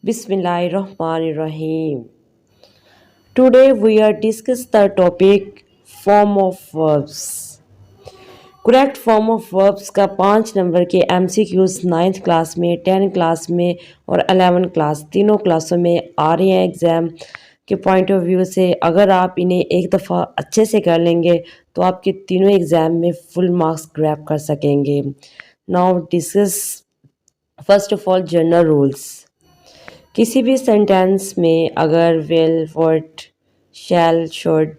Bismillahirrahmanirrahim. Today we are discuss the topic form of verbs. Correct form of verbs का 5 number के MCQs 9th class में 10th class में और 11th class तीनों क्लासों में आ रहे हैं एग्ज़ाम के पॉइंट ऑफ व्यू से। अगर आप इन्हें एक दफ़ा अच्छे से कर लेंगे तो आपके तीनों एग्ज़ाम में फुल मार्क्स ग्रैब कर सकेंगे। Now discuss first of all general rules. किसी भी सेंटेंस में अगर will, would, shall, should,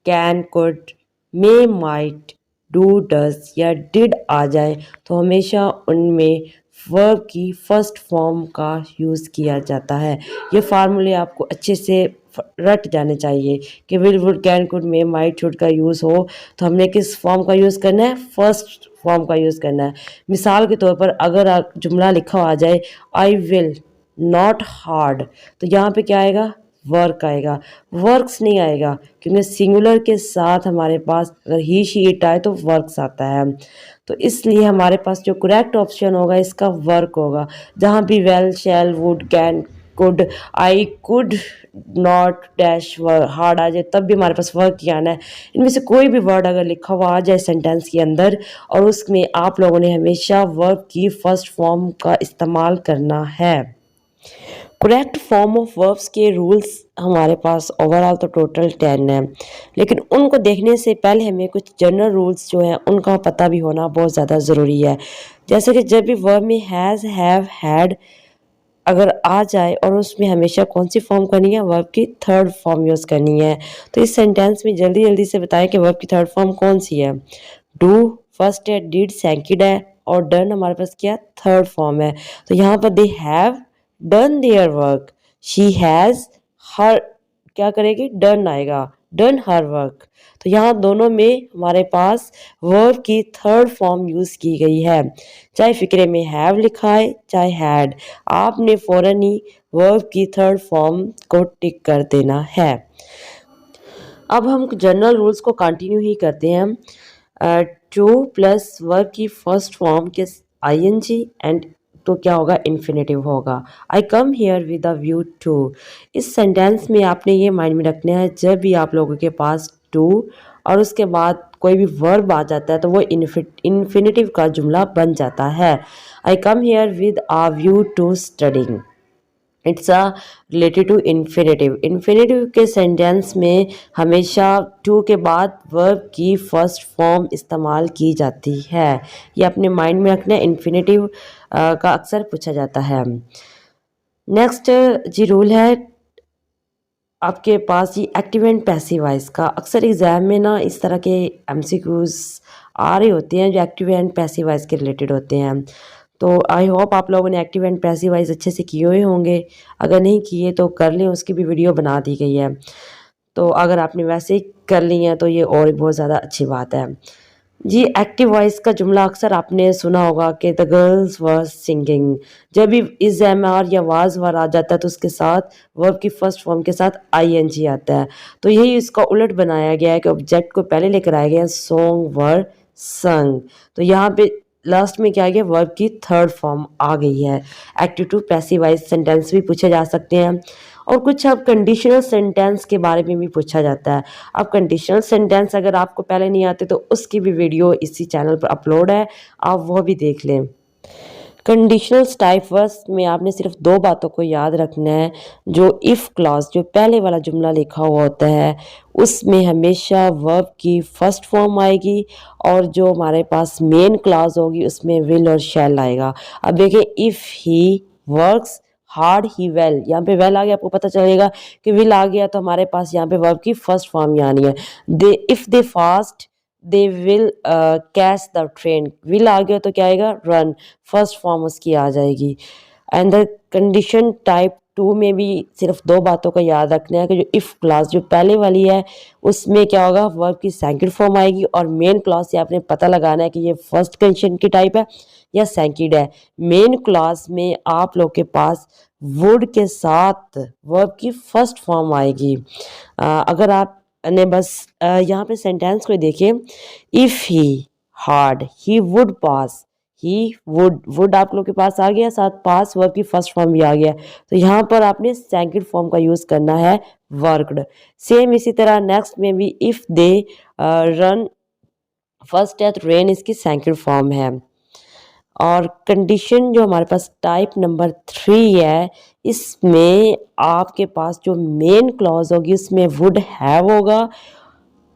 can, could, may, might, do, does या डिड आ जाए तो हमेशा उनमें वर्ब की फर्स्ट फॉर्म का यूज़ किया जाता है। ये फार्मूले आपको अच्छे से रट जाने चाहिए कि will, would, can, could, may, might, should का यूज़ हो तो हमने किस फॉर्म का यूज़ करना है? फर्स्ट फॉर्म का यूज़ करना है। मिसाल के तौर पर अगर जुमला लिखा आ जाए आई विल नॉट हार्ड, तो यहाँ पे क्या आएगा? वर्क आएगा, वर्क्स नहीं आएगा, क्योंकि सिंगुलर के साथ हमारे पास अगर ही शी इट आए तो वर्क्स आता है। तो इसलिए हमारे पास जो करेक्ट ऑप्शन होगा इसका वर्क होगा। जहाँ भी well, shall, would, can, could, I could not dash hard आ जाए तब भी हमारे पास वर्क ही आना है। इनमें से कोई भी वर्ड अगर लिखा हुआ आ जाए सेंटेंस के अंदर और उसमें आप लोगों ने हमेशा वर्ब की फर्स्ट फॉर्म का इस्तेमाल करना है। करेक्ट फॉर्म ऑफ वर्ब्स के रूल्स हमारे पास ओवरऑल तो टोटल 10 हैं, लेकिन उनको देखने से पहले हमें कुछ जनरल रूल्स जो हैं उनका पता भी होना बहुत ज़्यादा ज़रूरी है। जैसे कि जब भी वर्ब में हैज़, हैव, हैड अगर आ जाए और उसमें हमेशा कौन सी फॉर्म करनी है? वर्ब की थर्ड फॉर्म यूज़ करनी है। तो इस सेंटेंस में जल्दी जल्दी से बताएं कि वर्ब की थर्ड फॉर्म कौन सी है। डू फर्स्ट है, डिड सेकंड है और डन हमारे पास क्या थर्ड फॉर्म है। तो यहाँ पर they have done their work, she has her क्या करेगी? डन आएगा, डन हर वर्क। तो यहाँ दोनों में हमारे पास वर्ब की थर्ड फॉर्म यूज़ की गई है। चाहे फिक्रे में हैव लिखा है चाहे हैड, आपने फ़ौरन ही वर्ब की थर्ड फॉर्म को टिक कर देना है। अब हम जनरल रूल्स को कंटिन्यू ही करते हैं। टू प्लस वर्ब की फर्स्ट फॉर्म के ING एंड तो क्या होगा? इन्फिनेटिव होगा। I come here with a view to. इस सेंटेंस में आपने ये माइंड में रखना है जब भी आप लोगों के पास टू और उसके बाद कोई भी वर्ब आ जाता है तो वो इन्फिनेटिव का जुमला बन जाता है। I come here with a view to studying, it's a related to infinitive. Infinitive के सेंटेंस में हमेशा टू के बाद वर्ब की फर्स्ट फॉर्म इस्तेमाल की जाती है। ये अपने माइंड में रखना है, इन्फिनेटिव का अक्सर पूछा जाता है। नेक्स्ट जी रूल है आपके पास ये एक्टिव एंड पैसिव वॉइस का। अक्सर एग्जाम में ना इस तरह के MCQs आ रहे होते हैं जो एक्टिव एंड पैसिव वॉइस के रिलेटेड होते हैं। तो आई होप आप लोगों ने एक्टिव एंड पैसिव वॉइस अच्छे से किए हुए होंगे। अगर नहीं किए तो कर लें, उसकी भी वीडियो बना दी गई है। तो अगर आपने वैसे ही कर ली हैं तो ये और बहुत ज़्यादा अच्छी बात है जी। एक्टिव वॉइस का जुमला अक्सर आपने सुना होगा कि द गर्ल्स वर सिंगिंग। जब भी इज एम आर या वाज वर आ जाता है तो उसके साथ वर्ब की फर्स्ट फॉर्म के साथ ING आता है। तो यही इसका उलट बनाया गया है कि ऑब्जेक्ट को पहले लेकर आया गया सॉन्ग वर संग। तो यहाँ पे लास्ट में क्या आ गया? वर्ब की थर्ड फॉर्म आ गई है। Active to passive voice sentence भी पूछे जा सकते हैं और कुछ अब कंडीशनल सेंटेंस के बारे में भी पूछा जाता है। अब कंडीशनल सेंटेंस अगर आपको पहले नहीं आते तो उसकी भी वीडियो इसी चैनल पर अपलोड है, आप वो भी देख लें। कंडीशनल टाइप वर्ड्स में आपने सिर्फ 2 बातों को याद रखना है। जो इफ़ क्लॉज जो पहले वाला जुमला लिखा हुआ होता है उसमें हमेशा वर्ब की फर्स्ट फॉर्म आएगी और जो हमारे पास मेन क्लॉज होगी उसमें विल और शैल आएगा। अब देखिए if he works hard he well, यहाँ पे वेल आ गया, आपको पता चलेगा कि विल आ गया तो हमारे पास यहाँ पे वर्ब की फर्स्ट फॉर्म ही आनी है। They if they fast they will catch the train, will आ गया तो क्या आएगा? रन, फर्स्ट फॉर्म उसकी आ जाएगी। एंड द कंडीशन टाइप 2 में भी सिर्फ 2 बातों का याद रखना है कि जो इफ़ क्लास जो पहले वाली है उसमें क्या होगा? वर्ब की सेकंड फॉर्म आएगी और मेन क्लास से आपने पता लगाना है कि ये फर्स्ट कंडीशन की टाइप है या सेकंड है। मेन क्लास में आप लोग के पास वुड के साथ वर्ब की फर्स्ट फॉर्म आएगी। अगर आप ने बस यहाँ पे सेंटेंस को देखिए, if he hard he would pass, he would आप लोग के पास आ गया, साथ पास वर्ब की फर्स्ट फॉर्म भी आ गया। तो यहाँ पर आपने सेकंड फॉर्म का यूज़ करना है, वर्कड। सेम इसी तरह नेक्स्ट में भी इफ़ दे रन फर्स्ट है तो रेन इसकी सेकंड फॉर्म है। और कंडीशन जो हमारे पास टाइप नंबर 3 है, इसमें आपके पास जो मेन क्लॉज होगी उसमें वुड हैव होगा,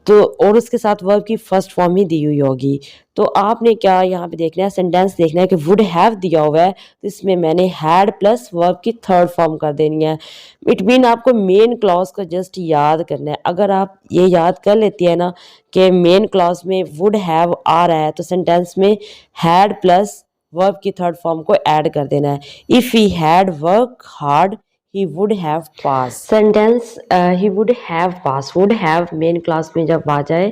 तो और उसके साथ वर्ब की फर्स्ट फॉर्म ही दी हुई होगी। तो आपने क्या यहाँ पे देखना है, सेंटेंस देखना है कि वुड हैव दिया हुआ है तो इसमें मैंने हैड प्लस वर्ब की थर्ड फॉर्म कर देनी है। इट मीन आपको मेन क्लॉज को जस्ट याद करना है। अगर आप ये याद कर लेती है ना कि मेन क्लॉज में वुड हैव आ रहा है तो सेंटेंस में हैड प्लस वर्ब की थर्ड फॉर्म को ऐड कर देना है। If he had work hard he would have passed। Sentence he would have passed, would have main class में जब आ जाए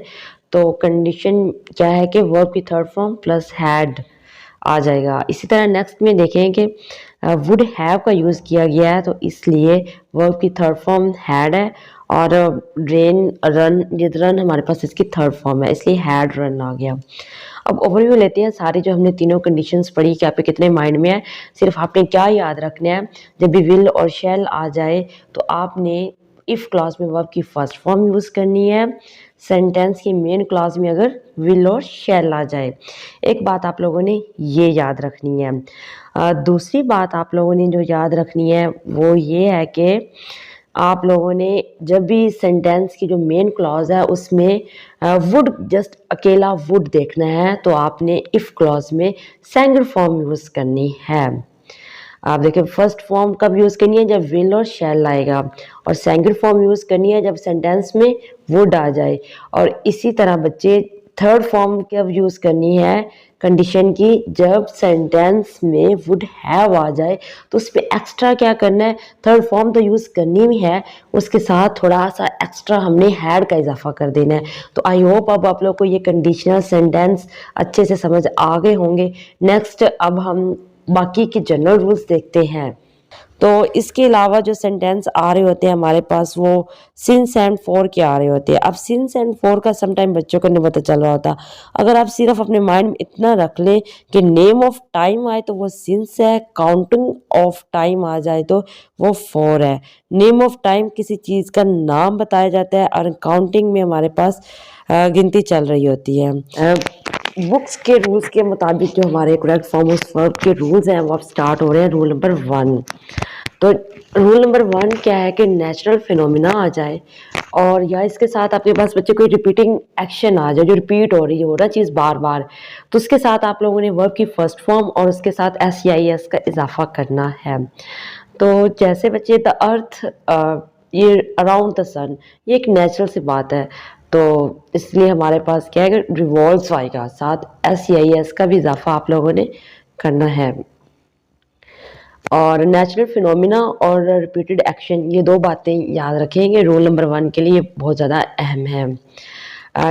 तो कंडीशन क्या है कि वर्ब की थर्ड फॉर्म प्लस हैड आ जाएगा। इसी तरह नेक्स्ट में देखें कि वुड हैव का यूज़ किया गया है तो इसलिए वर्ब की थर्ड फॉर्म हैड है, और रेन रन ये रन हमारे पास इसकी थर्ड फॉर्म है इसलिए हैड रन आ गया। अब ओवरव्यू लेते हैं सारी जो हमने तीनों कंडीशंस पढ़ी कि आपके कितने माइंड में है। सिर्फ आपने क्या याद रखना है, जब भी विल और शैल आ जाए तो आपने इफ़ क्लॉज में वर्ब की फर्स्ट फॉर्म यूज़ करनी है, सेंटेंस की मेन क्लॉज में अगर विल और शैल आ जाए। एक बात आप लोगों ने ये याद रखनी है। दूसरी बात आप लोगों ने जो याद रखनी है वो ये है कि आप लोगों ने जब भी सेंटेंस की जो मेन क्लॉज है उसमें वुड जस्ट अकेला वुड देखना है तो आपने इफ़ क्लॉज में सेकंड फॉर्म यूज़ करनी है। आप देखिए फर्स्ट फॉर्म कब यूज़ करनी है, जब विल और शैल आएगा, और सेकंड फॉर्म यूज़ करनी है जब सेंटेंस में वुड आ जाए। और इसी तरह बच्चे थर्ड फॉर्म कब यूज़ करनी है कंडीशन की, जब सेंटेंस में वुड हैव आ जाए तो उस पर एक्स्ट्रा क्या करना है, थर्ड फॉर्म तो यूज़ करनी भी है, उसके साथ थोड़ा सा एक्स्ट्रा हमने हैड का इजाफा कर देना है। तो आई होप अब आप लोग को ये कंडीशनल सेंटेंस अच्छे से समझ आ गए होंगे। नेक्स्ट अब हम बाकी के जनरल रूल्स देखते हैं। तो इसके अलावा जो सेंटेंस आ रहे होते हैं हमारे पास वो सिंस एंड फॉर के आ रहे होते हैं। अब सिंस एंड फॉर का समटाइम बच्चों को नहीं पता चल रहा होता। अगर आप सिर्फ अपने माइंड में इतना रख लें कि नेम ऑफ टाइम आए तो वो सिंस है, काउंटिंग ऑफ टाइम आ जाए तो वो फॉर है। नेम ऑफ टाइम किसी चीज़ का नाम बताया जाता है और काउंटिंग में हमारे पास गिनती चल रही होती है। बुक्स के रूल्स के मुताबिक जो हमारे करेक्ट फॉर्म उस वर्ब के रूल्स हैं वो अब स्टार्ट हो रहे हैं। रूल नंबर 1, तो रूल नंबर 1 क्या है कि नेचुरल फिनोमिना आ जाए और या इसके साथ आपके पास बच्चे कोई रिपीटिंग एक्शन आ जाए जो रिपीट हो रहा चीज़ बार बार, तो उसके साथ आप लोगों ने वर्ब की फर्स्ट फॉर्म और उसके साथ SEIS का इजाफा करना है। तो जैसे बच्चे द अर्थ ये अराउंड द सन, ये एक नेचुरल सी बात है, तो इसलिए हमारे पास क्या है कि रिवॉल्व्स आएगा, साथ SEIS का भी इजाफा आप लोगों ने करना है। और नेचुरल फिनोमिना और रिपीटेड एक्शन, ये दो बातें याद रखेंगे रूल नंबर 1 के लिए बहुत ज़्यादा अहम है।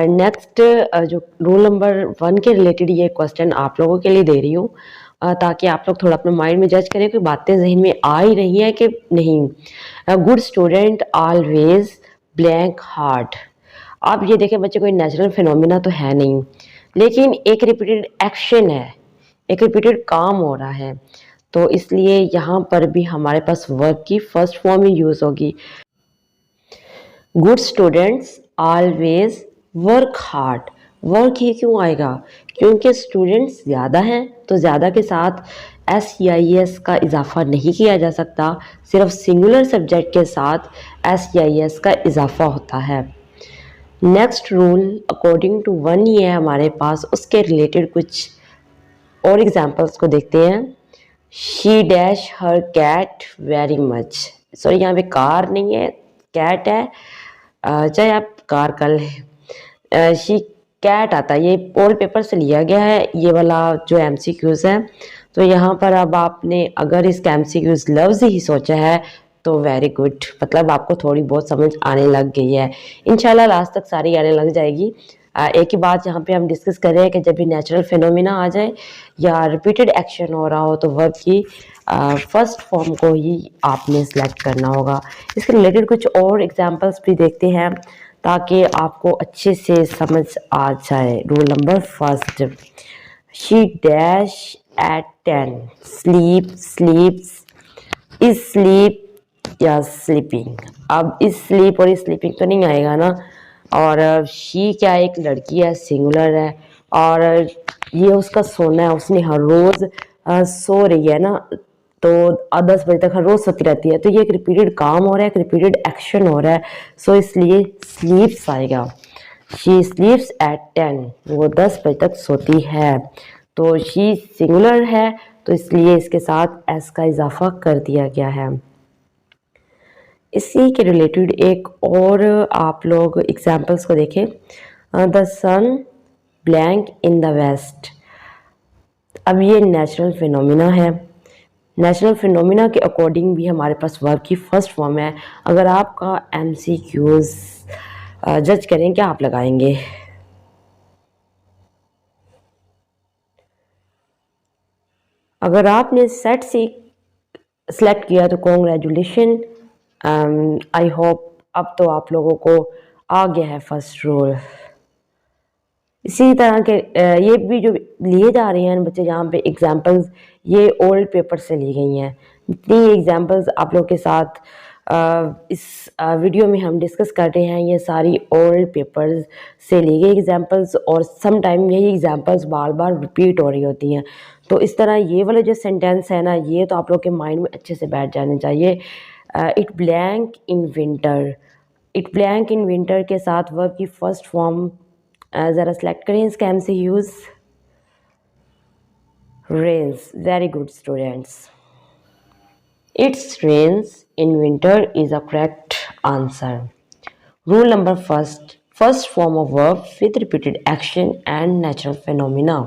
नेक्स्ट जो रूल नंबर 1 के रिलेटेड ये क्वेश्चन आप लोगों के लिए दे रही हूँ ताकि आप लोग थोड़ा अपने माइंड में जज करें कि बातें जहन में आ ही रही हैं कि नहीं। Good student always blank heart. आप ये देखें बच्चे कोई नेचुरल फिनोमिना तो है नहीं, लेकिन एक रिपीटेड एक्शन है, एक रिपीटेड काम हो रहा है, तो इसलिए यहाँ पर भी हमारे पास वर्ब की फर्स्ट फॉर्म ही यूज़ होगी। Good students always work hard. Work ही क्यों आएगा, क्योंकि स्टूडेंट्स ज़्यादा हैं तो ज़्यादा के साथ SEIS का इजाफा नहीं किया जा सकता, सिर्फ सिंगुलर सब्जेक्ट के साथ SEIS का इजाफा होता है। नेक्स्ट रूल अकॉर्डिंग टू 1 ये है हमारे पास, उसके रिलेटेड कुछ और एग्जांपल्स को देखते हैं। She dash her cat very much. Sorry यहाँ पे कार नहीं है, कैट है, चाहे आप कार कर लें। शी कैट आता है, ये पोल पेपर से लिया गया है ये वाला जो MCQs है। तो यहाँ पर अब आपने अगर इसका MCQs लफ्ज़ ही सोचा है तो वेरी गुड, मतलब आपको थोड़ी बहुत समझ आने लग गई है। इंशाल्लाह लास्ट तक सारी आने लग जाएगी। एक ही बात यहाँ पे हम डिस्कस कर रहे हैं कि जब भी नेचुरल फिनोमिना आ जाए या रिपीटेड एक्शन हो रहा हो तो वर्ब की फर्स्ट फॉर्म को ही आपने सेलेक्ट करना होगा। इसके रिलेटेड कुछ और एग्जांपल्स भी देखते हैं ताकि आपको अच्छे से समझ आ जाए। Rule number 1, she dash at 10. Sleep, sleeps, is sleep या स्लीपिंग। अब इस स्लीप और इस स्लीपिंग तो नहीं आएगा ना। और शी क्या है, एक लड़की है, सिंगुलर है, और ये उसका सोना है, उसने हर रोज सो रही है ना, तो 10 बजे तक हर रोज सोती रहती है, तो ये एक रिपीटेड काम हो रहा है, एक रिपीटेड एक्शन हो रहा है, सो इसलिए स्लीप्स आएगा। शी स्लीप्स एट 10, वो 10 बजे तक सोती है। तो शी सिंगुलर है, तो इसलिए इसके साथ एस का इजाफा कर दिया गया है। इसी के रिलेटेड एक और आप लोग एग्जाम्पल्स को देखें। The sun blank in the west. अब ये नेचुरल फिनोमिना है। नेचुरल फिनोमिना के अकॉर्डिंग भी हमारे पास वर्ब की फर्स्ट फॉर्म है। अगर आपका MCQs जज करें, क्या आप लगाएंगे? अगर आपने सेट से सेलेक्ट किया तो कॉन्ग्रेचुलेशन, आई होप अब तो आप लोगों को आ गया है फर्स्ट रूल। इसी तरह के ये भी जो लिए जा रहे हैं बच्चे, यहाँ पे एग्जांपल्स ये ओल्ड पेपर से ली गई हैं। जितनी एग्जांपल्स आप लोग के साथ इस वीडियो में हम डिस्कस कर रहे हैं, ये सारी ओल्ड पेपर्स से ली गई एग्जांपल्स, और सम टाइम यही एग्जांपल्स बार बार रिपीट हो रही होती हैं। तो इस तरह ये वाले जो सेंटेंस है ना, ये तो आप लोग के माइंड में अच्छे से बैठ जाने चाहिए। It blank in winter. It blank in winter के साथ वर्ब की फर्स्ट फॉर्म ज़रा सेलेक्ट करें इसका MCQs। Rains. Very good students, it's rains in winter is a correct answer. Rule number first form of verb with repeated action and natural phenomena.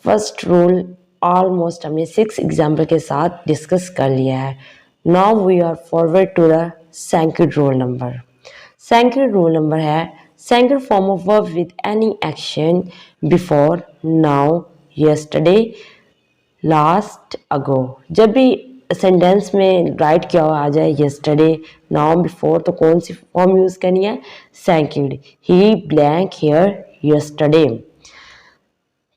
First rule almost हमने 6 example के साथ discuss कर लिया है। Now we are forward to the second rule number. Second rule number है second form of verb with any action before, now, yesterday, last, ago. जब भी sentence में राइट किया हुआ आ जाए यस्टरडे, नाउ, बिफोर, तो कौन सी फॉर्म यूज़ करनी है? Second. He blank here yesterday.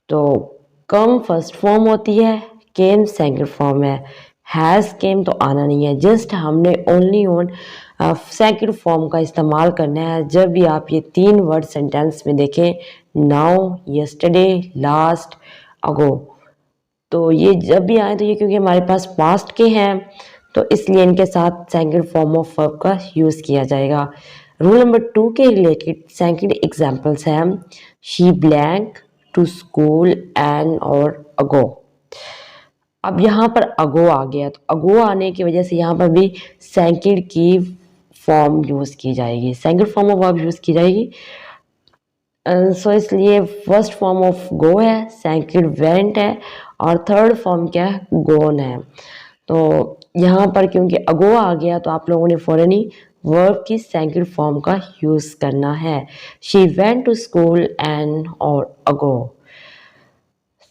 तो कम फर्स्ट फॉर्म होती है, केम सेकंड फॉर्म है, हैज़ केम तो आना नहीं है। जस्ट हमने ओनली ऑन सेकंड फॉर्म का इस्तेमाल करना है जब भी आप ये 3 वर्ड सेंटेंस में देखें, नाउ, यस्टरडे, लास्ट, अगो। तो ये जब भी आए तो ये क्योंकि हमारे पास पास्ट के हैं, तो इसलिए इनके साथ सेकंड फॉर्म ऑफ वर्ब का यूज़ किया जाएगा। रूल नंबर 2 के रिलेटेड सेकंड एग्जांपल्स हैं she blank to school an hour ago. अब यहाँ पर अगो आ गया, तो अगो आने की वजह से यहाँ पर भी सेकंड की फॉर्म यूज़ की जाएगी, second form of verb use की जाएगी। सो इसलिए फर्स्ट फॉर्म ऑफ गो है, सेकंड वेंट है, और थर्ड फॉर्म क्या है? गोन है। तो यहाँ पर क्योंकि अगो आ गया तो आप लोगों ने फौरन ही वर्ब की सेकंड फॉर्म का यूज़ करना है। She went to school an hour ago.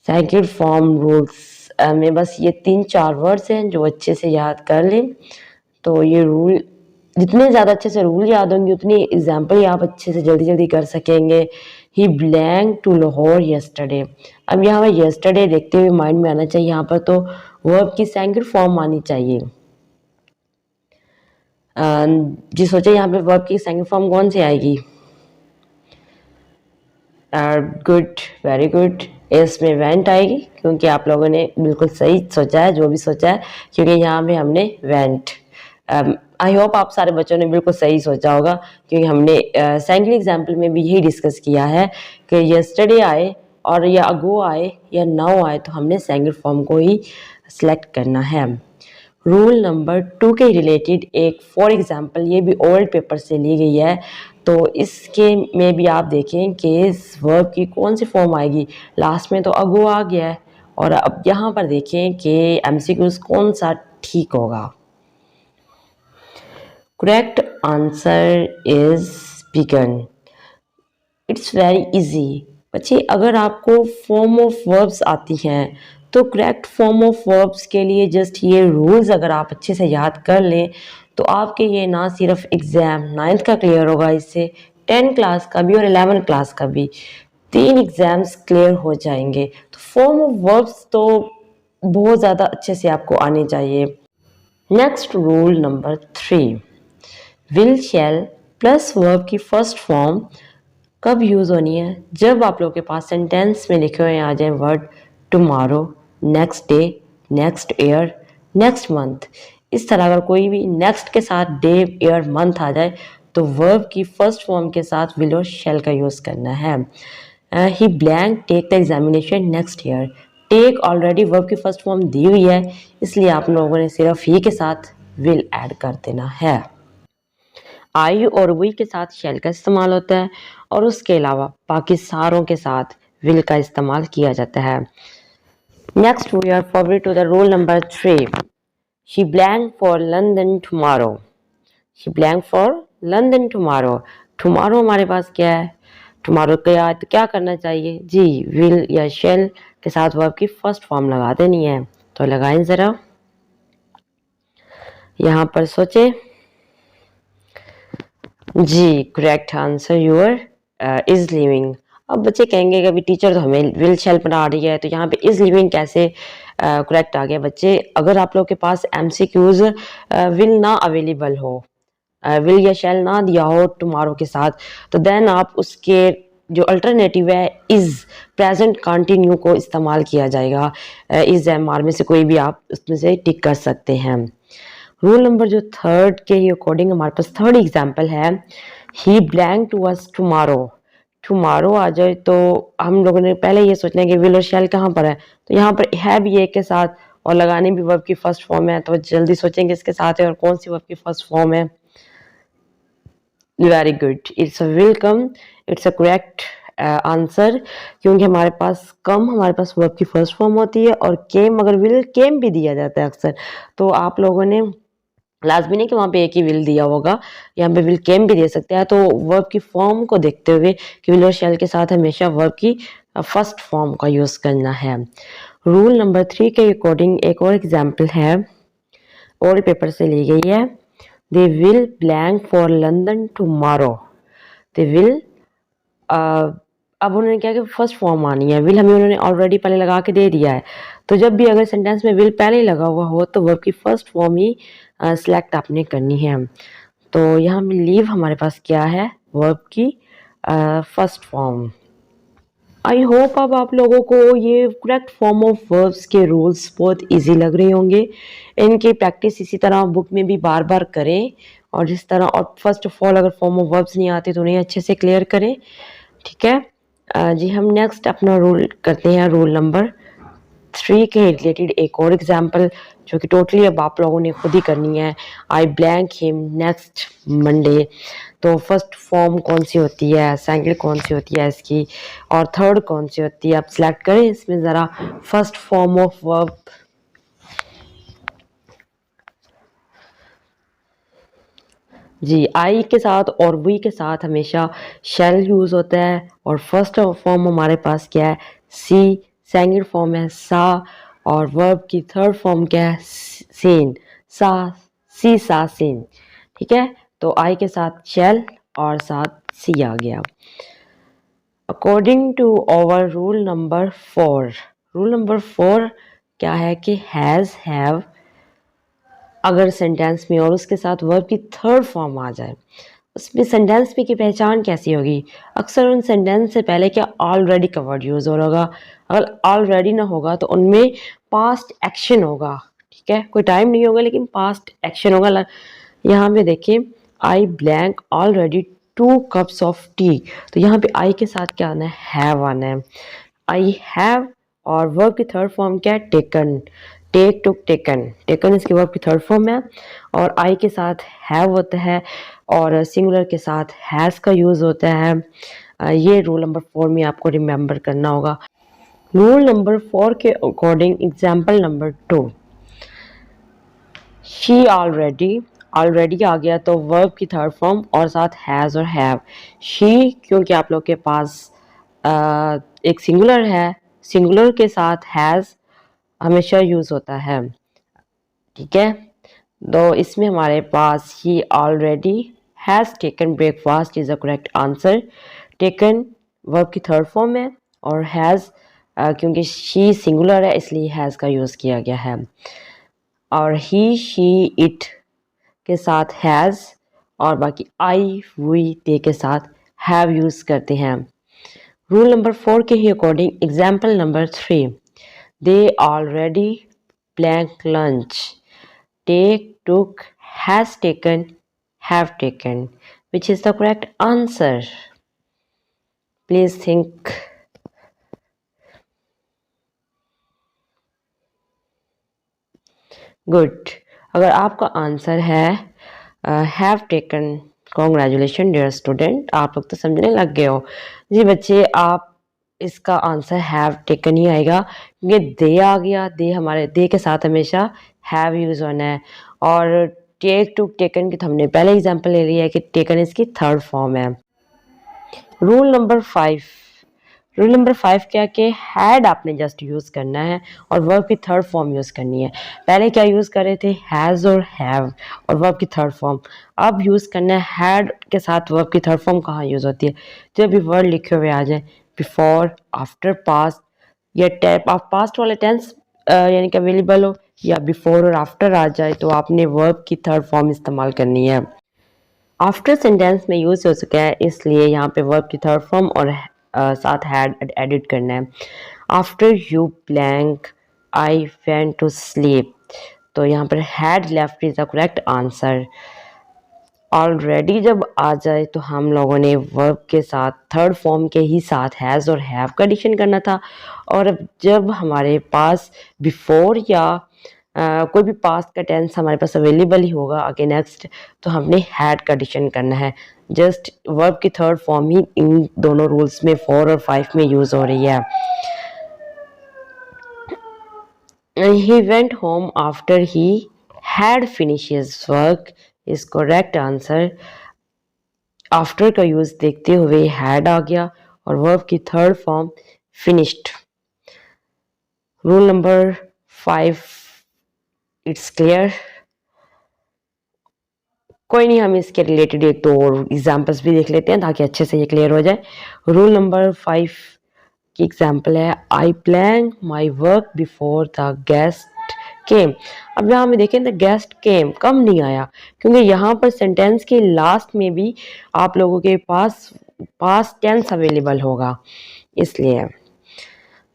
Second form rules में बस ये 3-4 वर्ड्स हैं जो अच्छे से याद कर लें। तो ये रूल जितने ज़्यादा अच्छे से रूल याद होंगे उतनी एग्जाम्पल आप अच्छे से जल्दी जल्दी कर सकेंगे। ही ब्लैंक टू लाहौर यस्टरडे। अब यहाँ पर यस्टरडे देखते हुए माइंड में आना चाहिए, यहाँ पर तो वर्ब की सेकंड फॉर्म आनी चाहिए। जी सोचे यहाँ पे वर्ब की सेकंड फॉर्म कौन सी आएगी? Good, very good. इसमें वेंट आएगी, क्योंकि आप लोगों ने बिल्कुल सही सोचा है, जो भी सोचा है, क्योंकि यहाँ पे हमने वेंट। आई होप आप सारे बच्चों ने बिल्कुल सही सोचा होगा, क्योंकि हमने सेकंड एग्जाम्पल में भी यही डिस्कस किया है कि यस्टरडे आए और या अगो आए या नाउ आए तो हमने सेकंड फॉर्म को ही सिलेक्ट करना है। रूल नंबर 2 के रिलेटेड एक फॉर एग्जांपल ये भी ओल्ड पेपर से ली गई है, तो इसके में भी आप देखें कि इस वर्ब की कौन सी फॉर्म आएगी। लास्ट में तो अगो आ गया है, और अब यहाँ पर देखें कि MCQs कौन सा ठीक होगा। Correct answer is begin. It's very easy. बच्चे अगर आपको फॉर्म ऑफ वर्ब्स आती हैं तो करेक्ट फॉर्म ऑफ वर्ब्स के लिए जस्ट ये रूल्स अगर आप अच्छे से याद कर लें तो आपके ये ना सिर्फ एग्ज़ाम 9th का क्लियर होगा, इससे 10 क्लास का भी और 11 क्लास का भी। 3 एग्जाम्स क्लियर हो जाएंगे। तो फॉर्म ऑफ वर्ब्स तो बहुत ज़्यादा अच्छे से आपको आने चाहिए। Next rule number 3, will shell plus verb की फर्स्ट फॉर्म कब यूज़ होनी है? जब आप लोगों के पास सेंटेंस में लिखे हुए आ जाए word tomorrow, next day, next year, next month, इस तरह अगर कोई भी नेक्स्ट के साथ डे, ईयर, मंथ आ जाए तो वर्ब की फर्स्ट फॉर्म के साथ विल और शैल का यूज़ करना है। He blank take the examination next year. Take already verb की फर्स्ट फॉर्म दी हुई है, इसलिए आप लोगों ने सिर्फ ही के साथ विल ऐड कर देना है। आई और वी के साथ शैल का इस्तेमाल होता है और उसके अलावा बाकी सारों के साथ विल का इस्तेमाल किया जाता है। Next we are forward to the rule number 3, she blank for London tomorrow. She blank for London tomorrow. Tomorrow हमारे पास क्या है? टुमारो के याद क्या करना चाहिए जी? विल या शैल के साथ वर्ब की फर्स्ट फॉर्म लगा देनी है। तो लगाएं ज़रा, यहाँ पर सोचें। जी, correct answer your is living. अब बच्चे कहेंगे कि अभी टीचर तो हमें विल शैल पढ़ा रही है, तो यहाँ पे इज लिविंग कैसे करेक्ट आ गया? बच्चे, अगर आप लोग के पास एमसीक्यूज विल ना अवेलेबल हो, विल या शैल ना दिया हो टुमारो के साथ, तो देन आप उसके जो अल्टरनेटिव है इज प्रेजेंट कंटिन्यू को इस्तेमाल किया जाएगा। इज एम आर में से कोई भी आप उसमें से टिक कर सकते हैं। रूल नंबर जो 3 के अकॉर्डिंग हमारे पास 3rd एग्जाम्पल है, he blank to us tomorrow. Tomorrow आ जाए तो हम लोगों ने पहले ये सोचना है कि विल और शैल कहाँ पर है, तो यहाँ पर है भी एक के साथ और लगाने भी वर्ब की फर्स्ट फॉर्म है, तो जल्दी सोचेंगे इसके साथ है और कौन सी वर्ब की फर्स्ट फॉर्म है। Very good, it's a welcome, it's a correct answer, क्योंकि हमारे पास वर्ब की फर्स्ट फॉर्म होती है और केम, अगर विल केम भी दिया जाता है अक्सर, तो आप लोगों ने लाजमी नहीं कि वहाँ पे एक ही विल दिया होगा, यहाँ पे विल केम भी दे सकते हैं। तो वर्ब की फॉर्म को देखते हुए कि विल और शैल के साथ हमेशा वर्ब की फर्स्ट फॉर्म का यूज़ करना है। रूल नंबर 3 के अकॉर्डिंग एक और एग्जाम्पल है, और पेपर से ली गई है। They will blank for London tomorrow. They will, अब उन्होंने क्या कि फर्स्ट फॉर्म आनी है, विल हमें उन्होंने ऑलरेडी पहले लगा के दे दिया है, तो जब भी अगर सेंटेंस में विल पहले ही लगा हुआ हो तो वर्ब की फर्स्ट फॉर्म ही सिलेक्ट आपने करनी है। तो यहाँ में लीव हमारे पास क्या है? वर्ब की फर्स्ट फॉर्म। आई होप अब आप लोगों को ये करेक्ट फॉर्म ऑफ वर्ब्स के रूल्स बहुत इजी लग रहे होंगे। इनकी प्रैक्टिस इसी तरह बुक में भी बार बार करें, और जिस तरह, और फर्स्ट ऑफ ऑल अगर फॉर्म ऑफ वर्ब्स नहीं आते तो उन्हें अच्छे से क्लियर करें, ठीक है जी। हम नेक्स्ट अपना रूल करते हैं, रूल नंबर 3 के रिलेटेड एक और एग्जाम्पल, जो कि टोटली अब आप लोगों ने खुद ही करनी है। आई ब्लैंक हिम नेक्स्ट मंडे। तो फर्स्ट फॉर्म कौन सी होती है, सेकंड कौन सी होती है इसकी, और थर्ड कौन सी होती है, आप सिलेक्ट करें इसमें ज़रा फर्स्ट फॉर्म ऑफ वर्ब। जी, आई के साथ और वी के साथ हमेशा शैल यूज़ होता है, और फर्स्ट फॉर्म हमारे पास क्या है? सी, सेकंड फॉर्म है सा, और वर्ब की थर्ड फॉर्म क्या है? सीन, सा, सी, सा, सीन, ठीक है। तो आई के साथ शैल और साथ सी आ गया। According to our rule number 4, rule number 4 क्या है कि हैज़, हैव अगर सेंटेंस में और उसके साथ वर्ब की थर्ड फॉर्म आ जाए, उसमें सेंटेंस में की पहचान कैसी होगी? अक्सर उन सेंटेंस से पहले क्या ऑलरेडी का वर्ड यूज़ हो होगा। अगर ऑलरेडी ना होगा तो उनमें पास्ट एक्शन होगा, ठीक है, कोई टाइम नहीं होगा लेकिन पास्ट एक्शन होगा। यहाँ पे देखिए, आई blank already 2 cups of T, तो यहाँ पे आई के साथ क्या आना है? हैव आना है। आई हैव, और वर्ब की थर्ड फॉर्म क्या है? टेकन, टेक, टुक, टेकन, टेकन इसके वर्ब की थर्ड फॉर्म है, और आई के साथ हैव होता है, और सिंगुलर के साथ हैज़ का यूज़ होता है। ये रूल नंबर 4 में आपको रिमेंबर करना होगा। रूल नंबर 4 के according example number 2, she already, already आ गया तो वर्ब की थर्ड फॉर्म और साथ हैज़ और हैव। शी, क्योंकि आप लोग के पास एक सिंगुलर है, सिंगुलर के साथ हैज़ हमेशा यूज़ होता है, ठीक है। तो इसमें हमारे पास he already has taken breakfast is a correct answer. Taken verb की थर्ड फॉर्म है, और हैज़ क्योंकि शी सिंगुलर है इसलिए हैज़ का यूज़ किया गया है। और ही, शी, इट के साथ हैज़, और बाकी आई, वी, दे के साथ हैव यूज़ करते हैं। रूल नंबर 4 के ही according example number 3, they already blank lunch, take, took, has taken, have taken, which is the correct answer? Please think. Good. अगर आपका आंसर है have taken, congratulation dear student, आप लोग तो समझने लग गए हो। जी बच्चे, आप इसका आंसर हैव टेकन ही आएगा, क्योंकि दे आ गया, दे हमारे दे के साथ हमेशा हैव यूज़ होना है। और टेक, टू, टेकन की तो हमने पहले एग्जांपल ले लिया है कि टेकन इसकी थर्ड फॉर्म है। रूल नंबर 5, रूल नंबर 5 क्या कि हैड आपने जस्ट यूज़ करना है और वर्ब की थर्ड फॉर्म यूज़ करनी है। पहले क्या यूज़ कर रहे थे, हैज़ और हैव, और वर्ब की थर्ड फॉर्म। अब यूज़ करना है हैड के साथ वर्ब की थर्ड फॉर्म कहाँ यूज़ होती है, जब भी वर्ड लिखे हुए आ जाए बिफोर, आफ्टर, पास्ट, या पास्ट वाले टेंस यानी कि अवेलेबल हो, या बिफोर और आफ्टर आ जाए तो आपने वर्ब की थर्ड फॉर्म इस्तेमाल करनी है। आफ्टर सेंटेंस में यूज़ हो चुका है इसलिए यहाँ पे वर्ब की थर्ड फॉर्म और साथ हैड एडिट करना है। After you blank I went to sleep, तो यहाँ पर had left is the correct answer. Already जब आ जाए तो हम लोगों ने वर्ब के साथ थर्ड फॉर्म के ही साथ हैज़ और हैव का एडिशन करना था, और जब हमारे पास बिफोर या कोई भी पास्ट का टेंस हमारे पास अवेलेबल ही होगा आगे नेक्स्ट, तो हमने हैड का एडिशन करना है। जस्ट वर्ब की थर्ड फॉर्म ही इन दोनों रूल्स में 4 और 5 में यूज़ हो रही है। He went home after he had finished his work is correct answer। After का यूज़ देखते हुए हैड आ गया और वर्ब की third form finished. Rule number 5 it's clear. कोई नहीं, हम इसके रिलेटेड एक तो और एग्जाम्पल्स भी देख लेते हैं ताकि अच्छे से ये क्लियर हो जाए। रूल नंबर 5 की एग्जाम्पल है, I plan my work before the guest came. अब यहाँ में देखें द गेस्ट केम, कम नहीं आया, क्योंकि यहाँ पर सेंटेंस के लास्ट में भी आप लोगों के पास पास्ट टेंस अवेलेबल होगा, इसलिए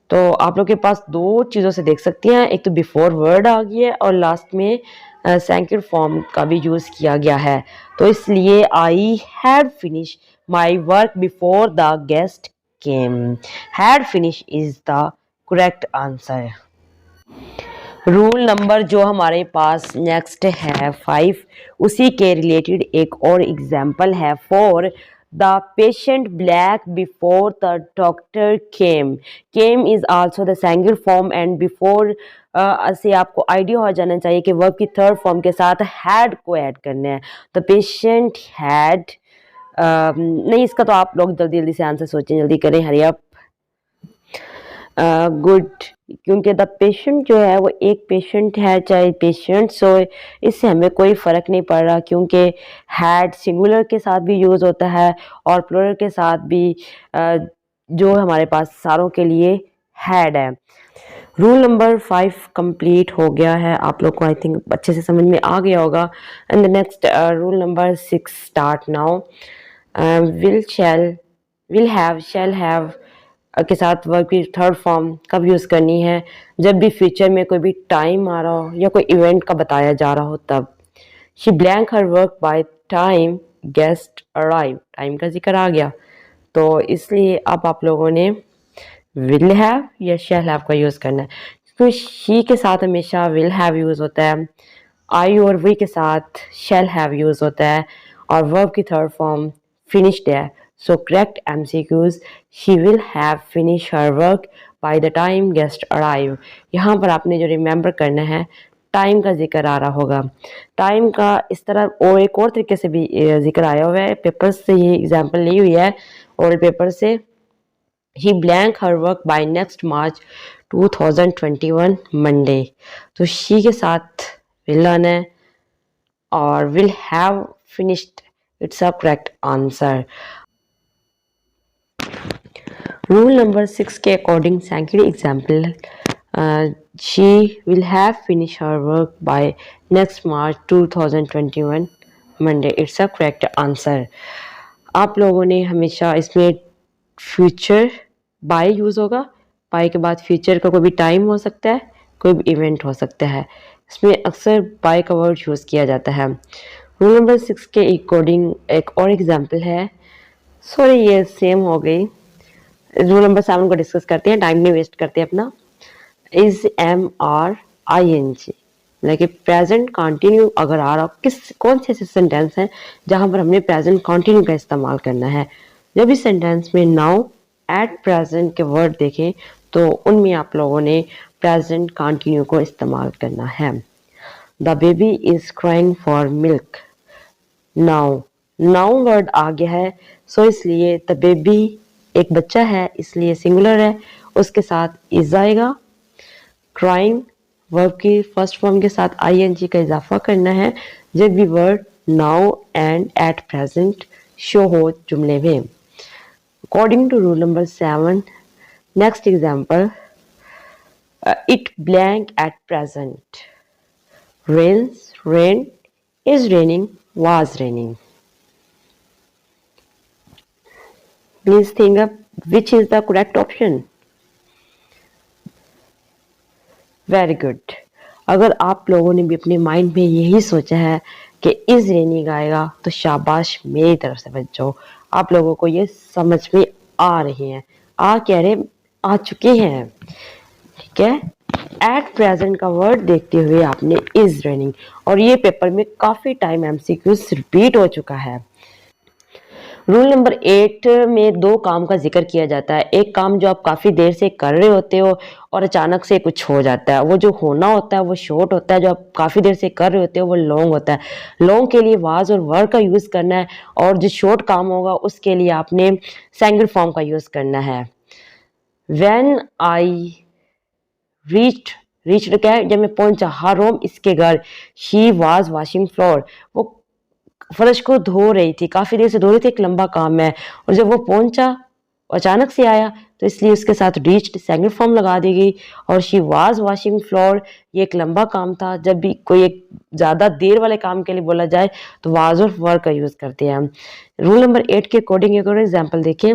तो आप लोग के पास दो चीज़ों से देख सकती हैं, एक तो बिफोर वर्ड आ गई है और लास्ट में सैंक्यूड फॉर्म का भी यूज़ किया गया है, तो इसलिए I had finish my work before the guest came. Had finish is the correct answer. Rule number जो हमारे पास नेक्स्ट है 5, उसी के रिलेटेड एक और एग्जाम्पल है 4, the patient black before the doctor came. Came is also the singular form and before से आपको आइडिया हो जाना चाहिए कि वर्ब की थर्ड फॉर्म के साथ हैड को ऐड करना है। द पेशेंट हैड नहीं, इसका तो आप लोग जल्दी जल्दी से आंसर सोचें, जल्दी करें, हरी अप। गुड, क्योंकि द पेशेंट जो है वो एक पेशेंट है चाहे पेशेंट्स हो, इससे हमें कोई फ़र्क नहीं पड़ रहा, क्योंकि हैड सिंगुलर के साथ भी यूज़ होता है और प्लूरल के साथ भी, जो हमारे पास सारों के लिए हैड है। रूल नंबर 5 कंप्लीट हो गया है, आप लोग को आई थिंक अच्छे से समझ में आ गया होगा। And the next rule number 6 start now. Will, shall, will have, shall have के साथ वर्ब की थर्ड फॉर्म कब यूज़ करनी है, जब भी फ्यूचर में कोई भी टाइम आ रहा हो या कोई इवेंट का बताया जा रहा हो तब। She blank her work by time guest arrive, time का जिक्र आ गया, तो इसलिए अब आप लोगों ने विल हैव या शैल हैव का यूज़ करना है, क्योंकि शी के साथ हमेशा विल हैव यूज़ होता है, आई और वी के साथ शैल हैव यूज़ होता है, और वर्ब की थर्ड फॉर्म फिनिश्ड है। So correct MCQs, she will have finish her work by the time guest arrive. यहाँ पर आपने जो रिमेंबर करना है, टाइम का जिक्र आ रहा होगा। टाइम का इस तरह और एक और तरीके से भी जिक्र आया हुआ है, पेपर से ये एग्जाम्पल ली हुई है और पेपर से। He blank her work by next March 2021 Monday, तो शी के साथ विल आना है और will have finished, it's a correct answer. Rule number 6 के according second example, she will have finish her work by next March 2021 Monday. It's a correct answer. आप लोगों ने हमेशा इसमें फ्यूचर बाय यूज़ होगा, बाय के बाद फ्यूचर का कोई भी टाइम हो सकता है, कोई भी इवेंट हो सकता है, इसमें अक्सर बाय का वर्ड यूज़ किया जाता है। रूल नंबर 6 के अकॉर्डिंग एक और एग्जाम्पल है, सॉरी ये सेम हो गई। रूल नंबर 7 को डिस्कस करते हैं, टाइम नहीं वेस्ट करते अपना। Is am are I N G मतलब कि प्रेजेंट कंटिन्यू अगर आ रहा, किस कौन से ऐसे सेंटेंस हैं जहां पर हमने प्रेजेंट कंटिन्यू का इस्तेमाल करना है। जब इस सेंटेंस में नाउ एट प्रेजेंट के वर्ड देखें तो उनमें आप लोगों ने प्रेजेंट कंटिन्यू को इस्तेमाल करना है। The baby is crying for milk. Now now word आ गया है, सो इसलिए द बेबी एक बच्चा है इसलिए सिंगुलर है, उसके साथ इज आएगा। क्राइंग वर्ब की फर्स्ट फॉर्म के साथ आईएनजी का इजाफा करना है जब भी word now and at present show हो जुमले में। According to rule number 7, next example, it blank at present. Rains rain, is raining, was raining. Please think up which is the correct option. Very good. अगर आप लोगों ने भी अपने mind में यही सोचा है कि इज रेनिंग आएगा तो शाबाश मेरी तरफ से बच्चों, आप लोगों को ये समझ में आ रही हैं, आ कह रहे आ चुके हैं, ठीक है। एट प्रेजेंट का वर्ड देखते हुए आपने इज रेनिंग, और ये पेपर में काफी टाइम एमसीक्यूज रिपीट हो चुका है। रूल नंबर 8 में दो काम का जिक्र किया जाता है। एक काम जो आप काफ़ी देर से कर रहे होते हो और अचानक से कुछ हो जाता है, वो जो होना होता है वो शॉर्ट होता है, जो आप काफ़ी देर से कर रहे होते हो वो लॉन्ग होता है। लॉन्ग के लिए वाज और वर का यूज़ करना है, और जो शॉर्ट काम होगा उसके लिए आपने सिंगल फॉर्म का यूज़ करना है। व्हेन आई रीच्ड, रीच्ड क्या है, जब मैं पहुंचा, हर होम इसके घर, शी वाज वॉशिंग फ्लोर, वो फर्श को धो रही थी, काफी देर से धो रही थी, एक लंबा काम है, और जब वो पहुंचा अचानक से आया तो इसलिए उसके साथ रीच्ड सेकंड फॉर्म लगा दी गई। और शी वाज वॉशिंग फ्लोर, ये एक लंबा काम था, जब भी कोई एक ज्यादा देर वाले काम के लिए बोला जाए तो वाज और वर का यूज करते हैं हम। रूल नंबर 8 के अकॉर्डिंग एक और एग्जाम्पल देखें,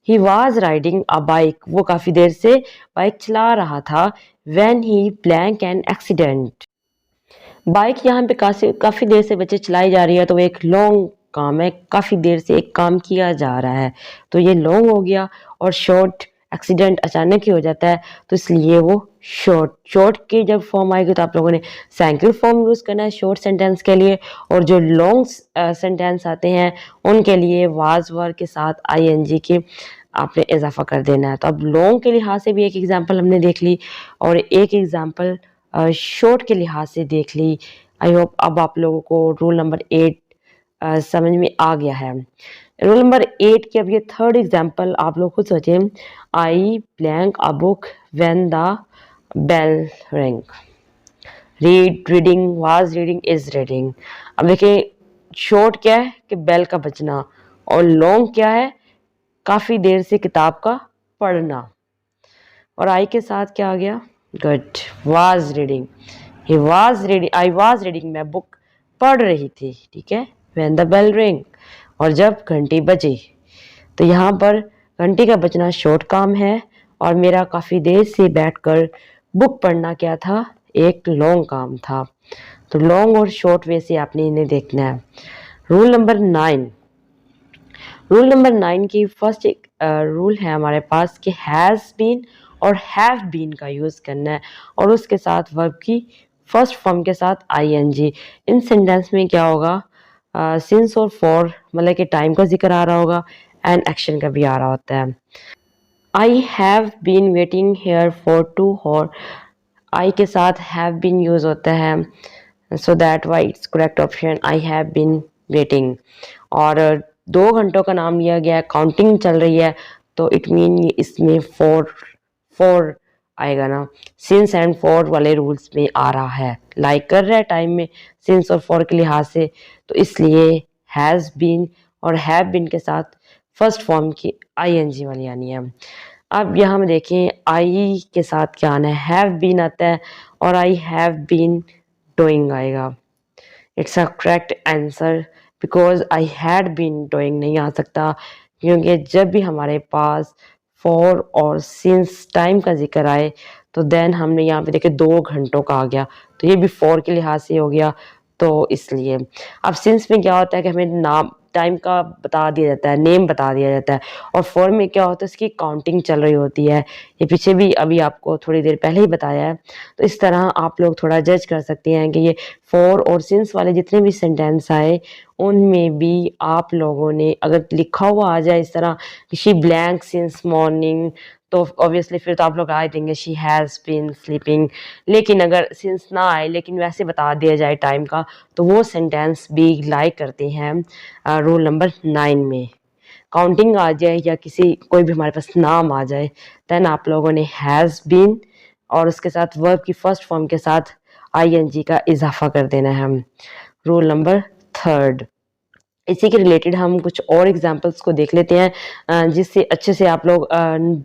he was riding a bike, वो काफी देर से बाइक चला रहा था। When he blank an accident, bike यहाँ पे काफी देर से बच्चे चलाई जा रही है, तो वो एक लॉन्ग काम है, काफी देर से एक काम किया जा रहा है, तो ये लॉन्ग हो गया। और शॉर्ट एक्सीडेंट अचानक ही हो जाता है, तो इसलिए वो शॉर्ट, शॉर्ट की जब फॉर्म आएगी तो आप लोगों ने सिंगल फॉर्म यूज करना है शॉर्ट सेंटेंस के लिए, और जो लॉन्ग सेंटेंस आते हैं उनके लिए वाज वर के साथ आईएनजी के आपने इजाफा कर देना है। तो अब लॉन्ग के लिहाज से भी एक एग्जाम्पल हमने देख ली, और एक एग्जाम्पल शॉर्ट के लिहाज से देख ली। आई होप अब आप लोगों को रूल नंबर 8 समझ में आ गया है। रूल नंबर 8 की अब ये थर्ड एग्जाम्पल आप लोग खुद सोचें, I blank a book when the bell ring. Read, reading, was reading, is reading. अब देखिए शॉर्ट क्या है कि बेल का बजना, और लॉन्ग क्या है काफी देर से किताब का पढ़ना, और आई के साथ क्या आ गया, good, was reading. He was reading, I was reading, मैं बुक पढ़ रही थी, ठीक है। व्हेन द बेल रिंग, और जब घंटी बजी, तो यहाँ पर घंटी का बजना शॉर्ट काम है, और मेरा काफ़ी देर से बैठकर बुक पढ़ना क्या था, एक लॉन्ग काम था। तो लॉन्ग और शॉर्ट वे से आपने इन्हें देखना है। रूल नंबर 9, रूल नंबर 9 की फर्स्ट एक रूल है हमारे पास कि हैज़ बीन और हैव बीन का यूज़ करना है, और उसके साथ वर्ब की फर्स्ट फॉर्म के साथ आईएनजी। इन सेंटेंस में क्या होगा, सिंस और फॉर मतलब कि टाइम का जिक्र आ रहा होगा, एंड एक्शन का भी आ रहा होता है। I have been waiting here for 2 hour, I के साथ हैव बीन यूज होता है, so that why it's correct option I have been waiting. और 2 घंटों का नाम लिया गया है, काउंटिंग चल रही है, तो इट मीन इसमें फोर फोर आएगा ना, सिंस एंड फॉर वाले रूल्स में आ रहा है, लाइक कर रहा है टाइम में सिंस और फॉर के लिहाज से, तो इसलिए हैज़ बीन और हैव बीन के साथ फर्स्ट फॉर्म की आईएनजी वाली आनी है। अब यहाँ में देखें आई के साथ क्या आना है, हैव बीन आता है और आई हैव बीन डूइंग आएगा। It's a correct answer because I had been doing नहीं आ सकता, क्योंकि जब भी हमारे पास फॉर और सिंस टाइम का जिक्र आए तो देन हमने यहाँ पे देखे 2 घंटों का आ गया, तो ये भी फॉर के लिहाज से हो गया, तो इसलिए। अब सिंस में क्या होता है कि हमें नाम टाइम का बता दिया जाता है, नेम बता दिया जाता है, और फॉर में क्या होता है इसकी काउंटिंग चल रही होती है। ये पीछे भी अभी आपको थोड़ी देर पहले ही बताया है, तो इस तरह आप लोग थोड़ा जज कर सकते हैं कि ये फॉर और सिंस वाले जितने भी सेंटेंस आए उनमें भी आप लोगों ने अगर लिखा हुआ आ जाए इस तरह कि शी ब्लैंक सिंस मॉर्निंग, तो ऑब्वियसली फिर तो आप लोग राय देंगे शी हैज़ बीन स्लीपिंग। लेकिन अगर सिंस ना आए लेकिन वैसे बता दिया जाए टाइम का, तो वो सेंटेंस भी लाइक करते हैं रूल नंबर 9 में। काउंटिंग आ जाए या किसी कोई भी हमारे पास नाम आ जाए, देन आप लोगों ने हैज़ बीन और उसके साथ वर्ब की फर्स्ट फॉर्म के साथ आईएनजी का इजाफा कर देना है। Rule number 3। इसी के रिलेटेड हम कुछ और एग्जांपल्स को देख लेते हैं जिससे अच्छे से आप लोग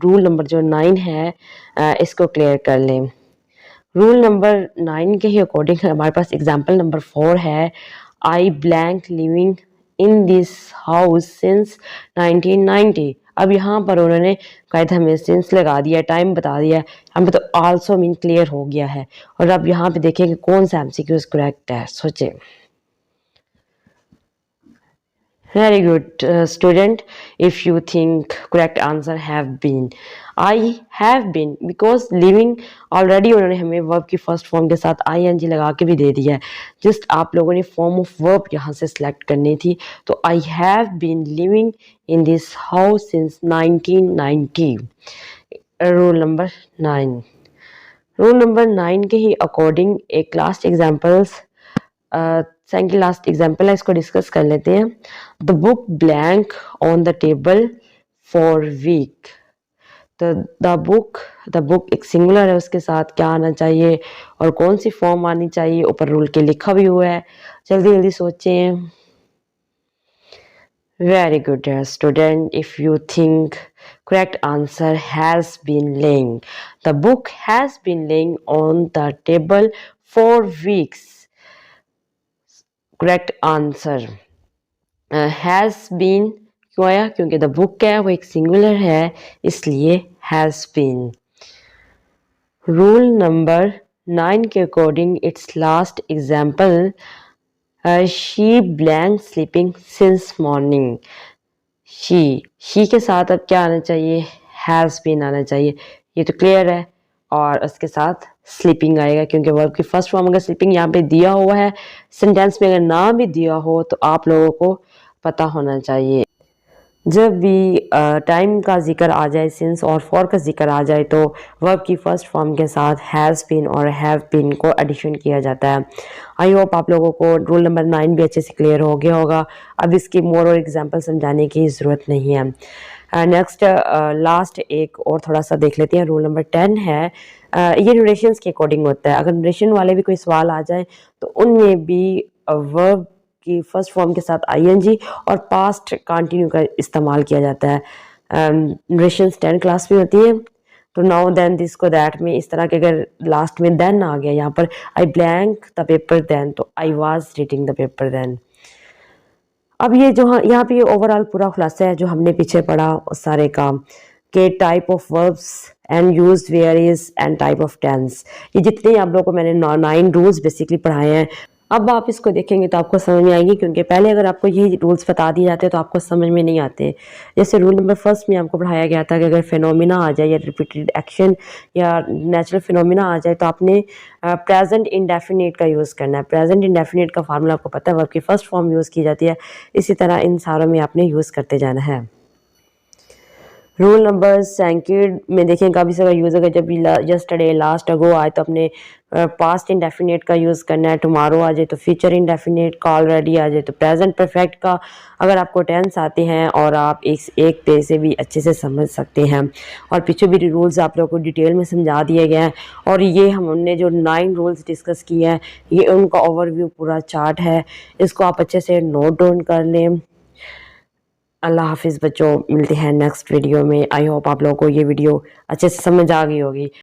रूल नंबर जो 9 है इसको क्लियर कर लें। रूल नंबर 9 के ही अकॉर्डिंग हमारे पास एग्जांपल नंबर 4 है, आई blank living in this house since 1990। अब यहाँ पर उन्होंने कायदा हमें सिंस लगा दिया, टाइम बता दिया, यहाँ पे तो आल्सो मीन क्लियर हो गया है। और अब यहाँ पे देखेंगे कौन सा एमसीक्यूज करेक्ट है, सोचें। Very good, student. If you think correct answer have been, I have been because living already उन्होंने हमें verb की first form के साथ ing लगा के भी दे दिया है। Just आप लोगों ने form of verb यहाँ से select करनी थी। तो I have been living in this house since 1990। Rule number 9। Rule number 9 के ही अकॉर्डिंग एक last examples second last example है, इसको डिस्कस कर लेते हैं। The book blank on the table for week. तो द बुक एक सिंगुलर है, उसके साथ क्या आना चाहिए और कौन सी फॉर्म आनी चाहिए, ऊपर रूल के लिखा भी हुआ है। जल्दी जल्दी सोचें। Very good, student. If you think correct answer has been laying. The book has been laying on the table for weeks. Correct answer has been क्यों आया, क्योंकि द बुक है वो एक सिंगुलर है, इसलिए has been। रूल नंबर 9 के according it's last example, she blank sleeping since morning. She के साथ अब क्या आना चाहिए, हैज़ बीन आना चाहिए, ये तो क्लियर है। और उसके साथ स्लीपिंग आएगा क्योंकि वर्ब की फर्स्ट फॉर्म अगर स्लीपिंग यहाँ पे दिया हुआ है, सेंटेंस में अगर ना भी दिया हो तो आप लोगों को पता होना चाहिए। जब भी टाइम का जिक्र आ जाए, सिंस और फॉर का जिक्र आ जाए, तो वर्ब की फर्स्ट फॉर्म के साथ हैज़ बीन और हैव बीन को एडिशन किया जाता है। आई होप आप लोगों को रूल नंबर 9 भी अच्छे से क्लियर हो गया होगा। अब इसकी मोर और एग्जांपल समझाने की ज़रूरत नहीं है। नेक्स्ट लास्ट एक और थोड़ा सा देख लेते हैं। रूल नंबर 10 है, ये ड्यूरेशंस के अकॉर्डिंग होता है। अगर ड्यूरेशन वाले भी कोई सवाल आ जाए तो उनमें भी वर्ब की फर्स्ट फॉर्म के साथ आईएनजी और पास्ट कंटिन्यू का इस्तेमाल किया जाता है। ड्यूरेशंस 10 क्लास में होती है, तो नाउ देन दिस को दैट में इस तरह के अगर लास्ट में देन आ गया, यहाँ पर I blank the paper then, तो I was reading the paper then. अब ये जो यहाँ पे ओवरऑल पूरा खुलासा है जो हमने पीछे पढ़ा उस सारे का, के type of verbs and use where is and type of tense, ये जितने आप लोगों को मैंने 9 रूल्स बेसिकली पढ़ाए हैं। अब आप इसको देखेंगे तो आपको समझ में आएंगे, क्योंकि पहले अगर आपको ये रूल्स बता दिए जाते तो आपको समझ में नहीं आते। जैसे रूल नंबर फर्स्ट में आपको पढ़ाया गया था कि अगर फिनोमिना आ जाए या रिपीटेड एक्शन या नेचुरल फिनोमिना आ जाए तो आपने प्रेजेंट इंडेफिनिट का यूज़ करना है। प्रेजेंट इंडेफिनिट का फार्मूला आपको पता है, वर्ब की फर्स्ट फॉर्म यूज़ की जाती है, इसी तरह इन सारों में आपने यूज़ करते जाना है। रूल नंबर सेकंड में देखें, कभी से यूज़ अगर जब यस्टरडे लास्ट अगो आए तो अपने पास्ट इंडेफिनेट का यूज़ करना है। टुमारो आ जाए तो फ्यूचर इंडेफिनेट का, ऑलरेडी आ जाए तो प्रेजेंट परफेक्ट का। अगर आपको टेंस आते हैं और आप एक पे से भी अच्छे से समझ सकते हैं, और पीछे भी रूल्स आप लोगों को डिटेल में समझा दिए गए हैं। और ये हमने जो 9 रूल्स डिस्कस किए हैं ये उनका ओवरव्यू पूरा चार्ट है, इसको आप अच्छे से नोट डाउन कर लें। अल्लाह हाफिज़ बच्चों, मिलते हैं नेक्स्ट वीडियो में। आई होप आप लोगों को ये वीडियो अच्छे से समझ आ गई होगी।